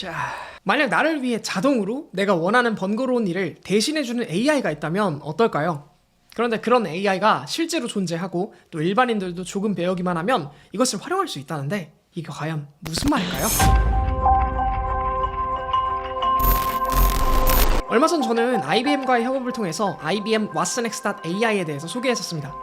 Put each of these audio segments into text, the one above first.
자, 만약 나를 위해 자동으로 내가 원하는 번거로운 일을 대신해주는 AI가 있다면 어떨까요? 그런데 그런 AI가 실제로 존재하고 또 일반인들도 조금 배우기만 하면 이것을 활용할 수 있다는데 이게 과연 무슨 말일까요? 얼마 전 저는 IBM과의 협업을 통해서 IBM watsonx.ai에 대해서 소개했었습니다.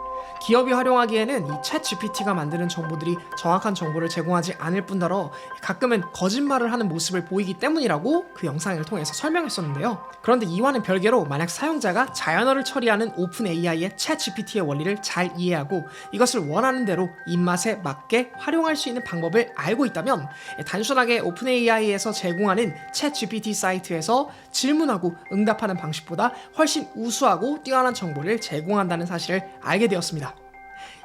기업이 활용하기에는 이 챗GPT가 만드는 정보들이 정확한 정보를 제공하지 않을 뿐더러 가끔은 거짓말을 하는 모습을 보이기 때문이라고 그 영상을 통해서 설명했었는데요. 그런데 이와는 별개로 만약 사용자가 자연어를 처리하는 오픈 AI의 챗GPT의 원리를 잘 이해하고 이것을 원하는 대로 입맛에 맞게 활용할 수 있는 방법을 알고 있다면 단순하게 오픈 AI에서 제공하는 챗GPT 사이트에서 질문하고 응답하는 방식보다 훨씬 우수하고 뛰어난 정보를 제공한다는 사실을 알게 되었습니다.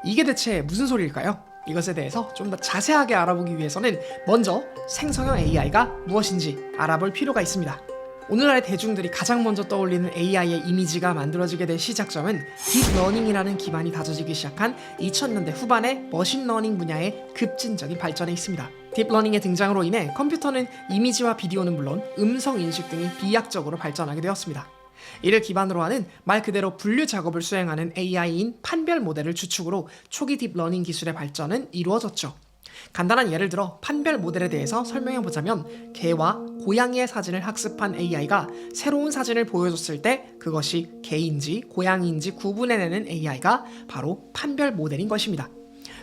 이게 대체 무슨 소리일까요? 이것에 대해서 좀 더 자세하게 알아보기 위해서는 먼저 생성형 AI가 무엇인지 알아볼 필요가 있습니다. 오늘날의 대중들이 가장 먼저 떠올리는 AI의 이미지가 만들어지게 된 시작점은 딥러닝이라는 기반이 다져지기 시작한 2000년대 후반의 머신러닝 분야의 급진적인 발전에 있습니다. 딥러닝의 등장으로 인해 컴퓨터는 이미지와 비디오는 물론 음성 인식 등이 비약적으로 발전하게 되었습니다. 이를 기반으로 하는 말 그대로 분류 작업을 수행하는 AI인 판별 모델을 주축으로 초기 딥러닝 기술의 발전은 이루어졌죠. 간단한 예를 들어 판별 모델에 대해서 설명해보자면 개와 고양이의 사진을 학습한 AI가 새로운 사진을 보여줬을 때 그것이 개인지 고양이인지 구분해내는 AI가 바로 판별 모델인 것입니다.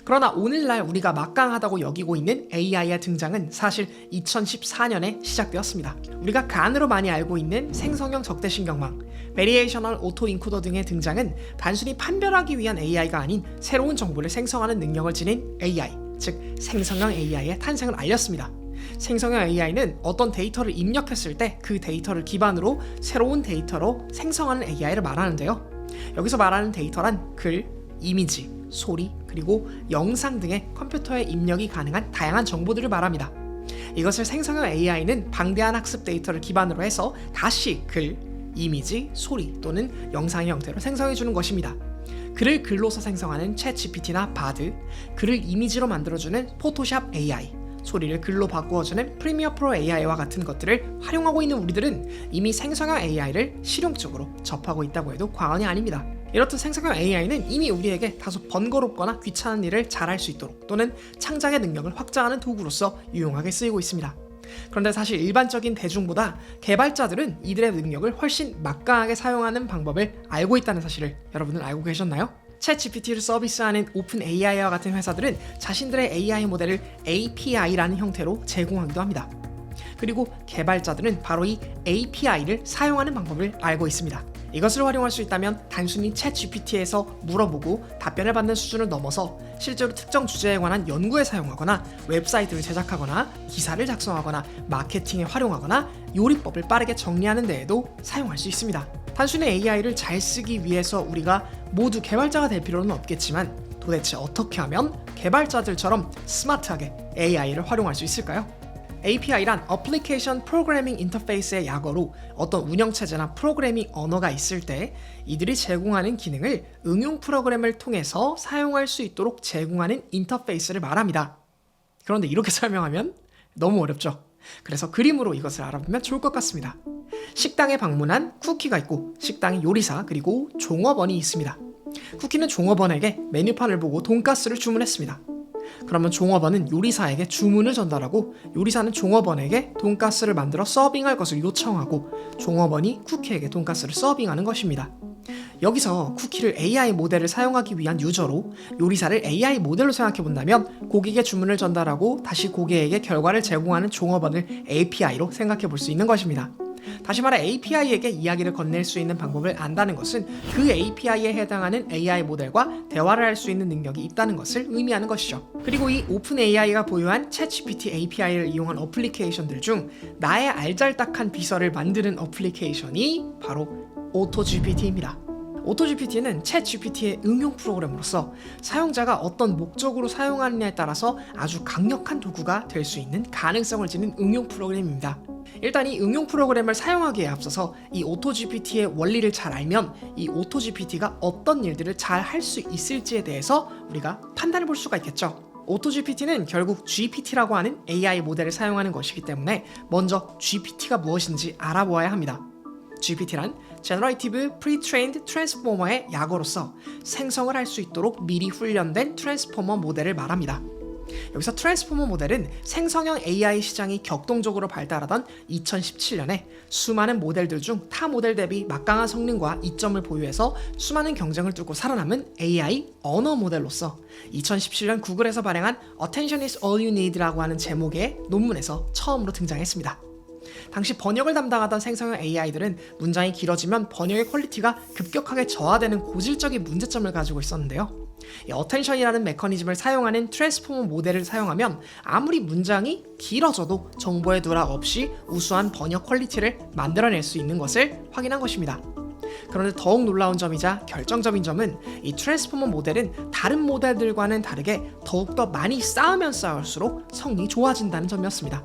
그러나 오늘날 우리가 막강하다고 여기고 있는 AI의 등장은 사실 2014년에 시작되었습니다. 우리가 간으로 많이 알고 있는 생성형 적대신경망, 베리에이셔널 오토 인코더 등의 등장은 단순히 판별하기 위한 AI가 아닌 새로운 정보를 생성하는 능력을 지닌 AI, 즉 생성형 AI의 탄생을 알렸습니다. 생성형 AI는 어떤 데이터를 입력했을 때 그 데이터를 기반으로 새로운 데이터로 생성하는 AI를 말하는데요. 여기서 말하는 데이터란 글, 이미지, 소리, 그리고 영상 등의 컴퓨터에 입력이 가능한 다양한 정보들을 말합니다. 이것을 생성형 AI는 방대한 학습 데이터를 기반으로 해서 다시 글, 이미지, 소리 또는 영상의 형태로 생성해주는 것입니다. 글을 글로서 생성하는 챗GPT나 바드, 글을 이미지로 만들어주는 포토샵 AI, 소리를 글로 바꾸어주는 프리미어 프로 AI와 같은 것들을 활용하고 있는 우리들은 이미 생성형 AI를 실용적으로 접하고 있다고 해도 과언이 아닙니다. 이렇듯 생성형 AI는 이미 우리에게 다소 번거롭거나 귀찮은 일을 잘할 수 있도록 또는 창작의 능력을 확장하는 도구로서 유용하게 쓰이고 있습니다. 그런데 사실 일반적인 대중보다 개발자들은 이들의 능력을 훨씬 막강하게 사용하는 방법을 알고 있다는 사실을 여러분은 알고 계셨나요? 챗GPT를 서비스하는 오픈 AI와 같은 회사들은 자신들의 AI 모델을 API라는 형태로 제공하기도 합니다. 그리고 개발자들은 바로 이 API를 사용하는 방법을 알고 있습니다. 이것을 활용할 수 있다면 단순히 챗GPT에서 물어보고 답변을 받는 수준을 넘어서 실제로 특정 주제에 관한 연구에 사용하거나 웹사이트를 제작하거나 기사를 작성하거나 마케팅에 활용하거나 요리법을 빠르게 정리하는 데에도 사용할 수 있습니다. 단순히 AI를 잘 쓰기 위해서 우리가 모두 개발자가 될 필요는 없겠지만 도대체 어떻게 하면 개발자들처럼 스마트하게 AI를 활용할 수 있을까요? API란 Application Programming Interface의 약어로 어떤 운영체제나 프로그래밍 언어가 있을 때 이들이 제공하는 기능을 응용 프로그램을 통해서 사용할 수 있도록 제공하는 인터페이스를 말합니다. 그런데 이렇게 설명하면 너무 어렵죠? 그래서 그림으로 이것을 알아보면 좋을 것 같습니다. 식당에 방문한 쿠키가 있고 식당의 요리사 그리고 종업원이 있습니다. 쿠키는 종업원에게 메뉴판을 보고 돈가스를 주문했습니다. 그러면 종업원은 요리사에게 주문을 전달하고 요리사는 종업원에게 돈가스를 만들어 서빙할 것을 요청하고 종업원이 쿠키에게 돈가스를 서빙하는 것입니다. 여기서 쿠키를 AI 모델을 사용하기 위한 유저로 요리사를 AI 모델로 생각해 본다면 고객의 주문을 전달하고 다시 고객에게 결과를 제공하는 종업원을 API로 생각해 볼 수 있는 것입니다. 다시 말해 API에게 이야기를 건넬 수 있는 방법을 안다는 것은 그 API에 해당하는 AI 모델과 대화를 할 수 있는 능력이 있다는 것을 의미하는 것이죠. 그리고 이 오픈 AI가 보유한 챗GPT API를 이용한 어플리케이션들 중 나의 알잘딱한 비서를 만드는 어플리케이션이 바로 AutoGPT입니다. AutoGPT는 챗GPT의 응용 프로그램으로서 사용자가 어떤 목적으로 사용하느냐에 따라서 아주 강력한 도구가 될 수 있는 가능성을 지닌 응용 프로그램입니다. 일단 이 응용 프로그램을 사용하기에 앞서서 이 AutoGPT의 원리를 잘 알면 이 AutoGPT가 어떤 일들을 잘 할 수 있을지에 대해서 우리가 판단해 볼 수가 있겠죠. 오토GPT는 결국 GPT라고 하는 AI 모델을 사용하는 것이기 때문에 먼저 GPT가 무엇인지 알아보아야 합니다. GPT란 Generative Pre-trained Transformer의 약어로서 생성을 할 수 있도록 미리 훈련된 트랜스포머 모델을 말합니다. 여기서 트랜스포머 모델은 생성형 AI 시장이 격동적으로 발달하던 2017년에 수많은 모델들 중 타 모델 대비 막강한 성능과 이점을 보유해서 수많은 경쟁을 뚫고 살아남은 AI 언어 모델로서 2017년 구글에서 발행한 Attention is all you need라고 하는 제목의 논문에서 처음으로 등장했습니다. 당시 번역을 담당하던 생성형 AI들은 문장이 길어지면 번역의 퀄리티가 급격하게 저하되는 고질적인 문제점을 가지고 있었는데요. 이 어텐션이라는 메커니즘을 사용하는 트랜스포머 모델을 사용하면 아무리 문장이 길어져도 정보의 누락 없이 우수한 번역 퀄리티를 만들어낼 수 있는 것을 확인한 것입니다. 그런데 더욱 놀라운 점이자 결정적인 점은 이 트랜스포머 모델은 다른 모델들과는 다르게 더욱더 많이 쌓으면 쌓을수록 성능이 좋아진다는 점이었습니다.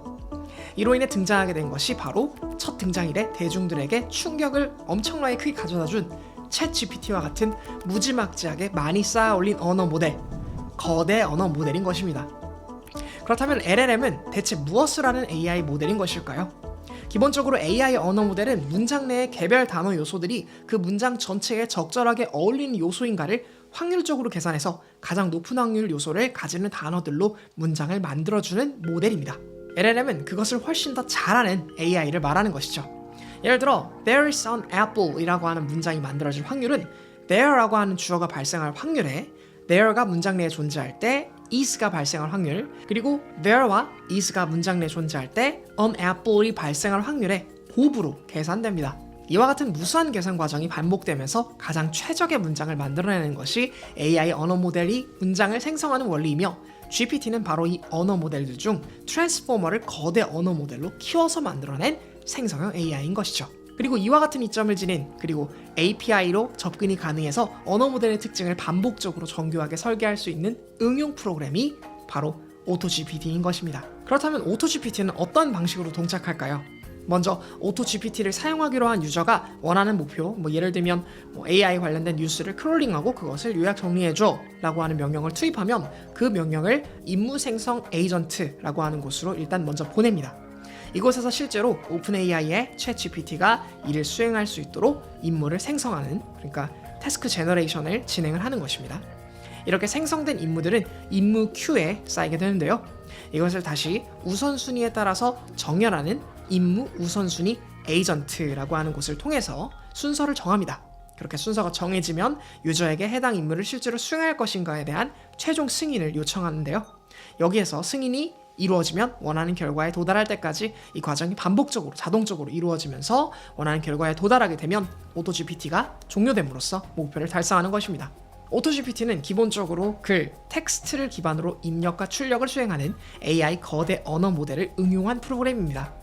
이로 인해 등장하게 된 것이 바로 첫 등장일에 대중들에게 충격을 엄청나게 크게 가져다준 챗GPT와 같은 무지막지하게 많이 쌓아올린 언어 모델, 거대 언어 모델인 것입니다. 그렇다면 LLM은 대체 무엇을 하는 AI 모델인 것일까요? 기본적으로 AI 언어 모델은 문장 내의 개별 단어 요소들이 그 문장 전체에 적절하게 어울리는 요소인가를 확률적으로 계산해서 가장 높은 확률 요소를 가지는 단어들로 문장을 만들어주는 모델입니다. LLM은 그것을 훨씬 더 잘하는 AI를 말하는 것이죠. 예를 들어 There is an apple 이라고 하는 문장이 만들어질 확률은 there라고 하는 주어가 발생할 확률에 there가 문장 내에 존재할 때 is가 발생할 확률, 그리고 there와 is가 문장 내에 존재할 때 an apple이 발생할 확률의 곱으로 계산됩니다. 이와 같은 무수한 계산 과정이 반복되면서 가장 최적의 문장을 만들어내는 것이 AI 언어 모델이 문장을 생성하는 원리이며, GPT는 바로 이 언어 모델들 중 트랜스포머를 거대 언어 모델로 키워서 만들어낸 생성형 AI인 것이죠. 그리고 이와 같은 이점을 지닌, 그리고 API로 접근이 가능해서 언어 모델의 특징을 반복적으로 정교하게 설계할 수 있는 응용 프로그램이 바로 오토GPT인 것입니다. 그렇다면 오토GPT는 어떤 방식으로 동작할까요? 먼저 오토GPT를 사용하기로 한 유저가 원하는 목표, 예를 들면 AI 관련된 뉴스를 크롤링하고 그것을 요약 정리해줘 라고 하는 명령을 투입하면 그 명령을 임무 생성 에이전트라고 하는 곳으로 일단 먼저 보냅니다. 이곳에서 실제로 오픈AI의 챗GPT가 이를 수행할 수 있도록 임무를 생성하는, 그러니까 태스크 제너레이션을 진행을 하는 것입니다. 이렇게 생성된 임무들은 임무 큐에 쌓이게 되는데요. 이것을 다시 우선순위에 따라서 정렬하는 임무 우선순위 에이전트라고 하는 곳을 통해서 순서를 정합니다. 그렇게 순서가 정해지면 유저에게 해당 임무를 실제로 수행할 것인가에 대한 최종 승인을 요청하는데요. 여기에서 승인이 이루어지면 원하는 결과에 도달할 때까지 이 과정이 반복적으로 자동적으로 이루어지면서 원하는 결과에 도달하게 되면 오토GPT가 종료됨으로써 목표를 달성하는 것입니다. 오토GPT는 기본적으로 글, 텍스트를 기반으로 입력과 출력을 수행하는 AI 거대 언어 모델을 응용한 프로그램입니다.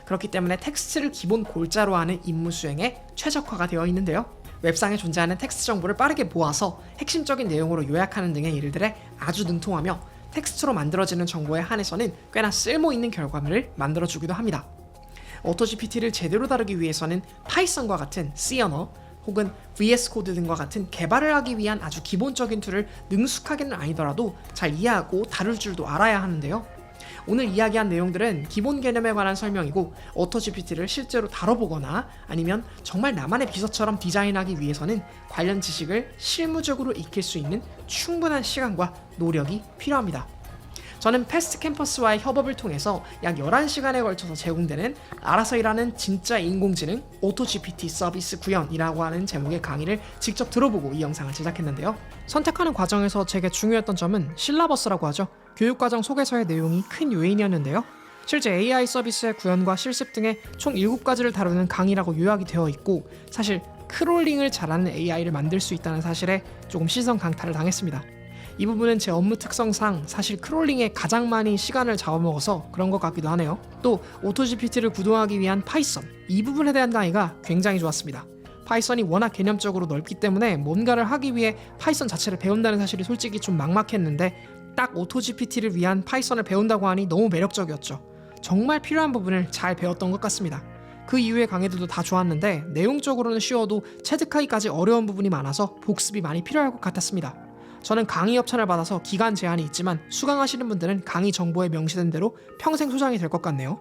그렇기 때문에 텍스트를 기본 골자로 하는 임무 수행에 최적화가 되어 있는데요. 웹상에 존재하는 텍스트 정보를 빠르게 모아서 핵심적인 내용으로 요약하는 등의 일들에 아주 능통하며 텍스트로 만들어지는 정보에 한해서는 꽤나 쓸모있는 결과물을 만들어주기도 합니다. 오토GPT를 제대로 다루기 위해서는 파이썬과 같은 C 언어 혹은 VS 코드 등과 같은 개발을 하기 위한 아주 기본적인 툴을 능숙하게는 아니더라도 잘 이해하고 다룰 줄도 알아야 하는데요. 오늘 이야기한 내용들은 기본 개념에 관한 설명이고, 오토GPT를 실제로 다뤄보거나 아니면 정말 나만의 비서처럼 디자인하기 위해서는 관련 지식을 실무적으로 익힐 수 있는 충분한 시간과 노력이 필요합니다. 저는 패스트 캠퍼스와의 협업을 통해서 약 11시간에 걸쳐서 제공되는 알아서 일하는 진짜 인공지능 오토GPT 서비스 구현이라고 하는 제목의 강의를 직접 들어보고 이 영상을 제작했는데요. 선택하는 과정에서 제게 중요했던 점은 실라버스라고 하죠. 교육과정 소개서의 내용이 큰 요인이었는데요. 실제 AI 서비스의 구현과 실습 등의 총 7가지를 다루는 강의라고 요약이 되어 있고, 사실 크롤링을 잘하는 AI를 만들 수 있다는 사실에 조금 시선 강탈을 당했습니다. 이 부분은 제 업무 특성상 사실 크롤링에 가장 많이 시간을 잡아먹어서 그런 것 같기도 하네요. 또 오토GPT를 구동하기 위한 파이썬, 이 부분에 대한 강의가 굉장히 좋았습니다. 파이썬이 워낙 개념적으로 넓기 때문에 뭔가를 하기 위해 파이썬 자체를 배운다는 사실이 솔직히 좀 막막했는데, 딱 오토GPT를 위한 파이썬을 배운다고 하니 너무 매력적이었죠. 정말 필요한 부분을 잘 배웠던 것 같습니다. 그 이후의 강의들도 다 좋았는데 내용적으로는 쉬워도 체득하기까지 어려운 부분이 많아서 복습이 많이 필요할 것 같았습니다. 저는 강의 협찬을 받아서 기간 제한이 있지만 수강하시는 분들은 강의 정보에 명시된 대로 평생 소장이 될 것 같네요.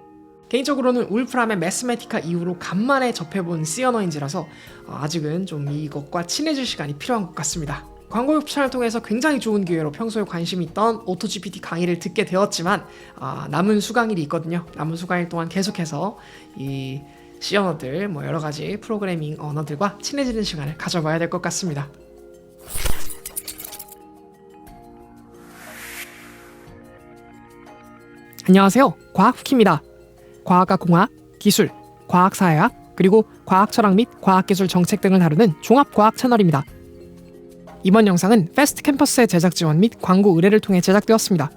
개인적으로는 울프람의 매스메티카 이후로 간만에 접해본 C 언어인지라서 아직은 좀 이것과 친해질 시간이 필요한 것 같습니다. 광고 협찬을 통해서 굉장히 좋은 기회로 평소에 관심이 있던 오토GPT 강의를 듣게 되었지만 남은 수강일이 있거든요. 남은 수강일 동안 계속해서 이 C 언어들 여러가지 프로그래밍 언어들과 친해지는 시간을 가져봐야 될 것 같습니다. 안녕하세요. 과학후키입니다. 과학과 공학, 기술, 과학사회학, 그리고 과학철학 및 과학기술 정책 등을 다루는 종합과학 채널입니다. 이번 영상은 패스트 캠퍼스의 제작 지원 및 광고 의뢰를 통해 제작되었습니다.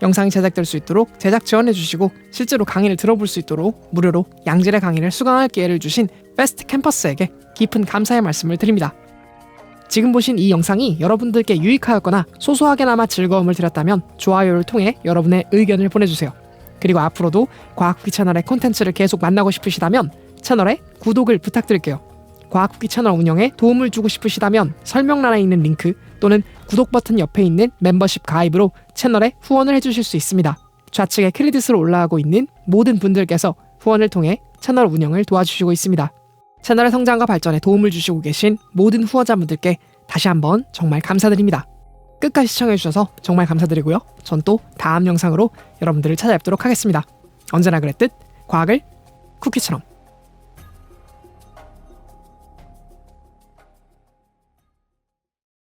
영상이 제작될 수 있도록 제작 지원해주시고 실제로 강의를 들어볼 수 있도록 무료로 양질의 강의를 수강할 기회를 주신 패스트 캠퍼스에게 깊은 감사의 말씀을 드립니다. 지금 보신 이 영상이 여러분들께 유익하였거나 소소하게나마 즐거움을 드렸다면 좋아요를 통해 여러분의 의견을 보내주세요. 그리고 앞으로도 과학후키 채널의 콘텐츠를 계속 만나고 싶으시다면 채널에 구독을 부탁드릴게요. 과학후키 채널 운영에 도움을 주고 싶으시다면 설명란에 있는 링크 또는 구독 버튼 옆에 있는 멤버십 가입으로 채널에 후원을 해주실 수 있습니다. 좌측에 크레딧으로 올라가고 있는 모든 분들께서 후원을 통해 채널 운영을 도와주시고 있습니다. 채널의 성장과 발전에 도움을 주시고 계신 모든 후원자분들께 다시 한번 정말 감사드립니다. 끝까지 시청해주셔서 정말 감사드리고요. 전 또 다음 영상으로 여러분들을 찾아뵙도록 하겠습니다. 언제나 그랬듯 과학을 쿠키처럼.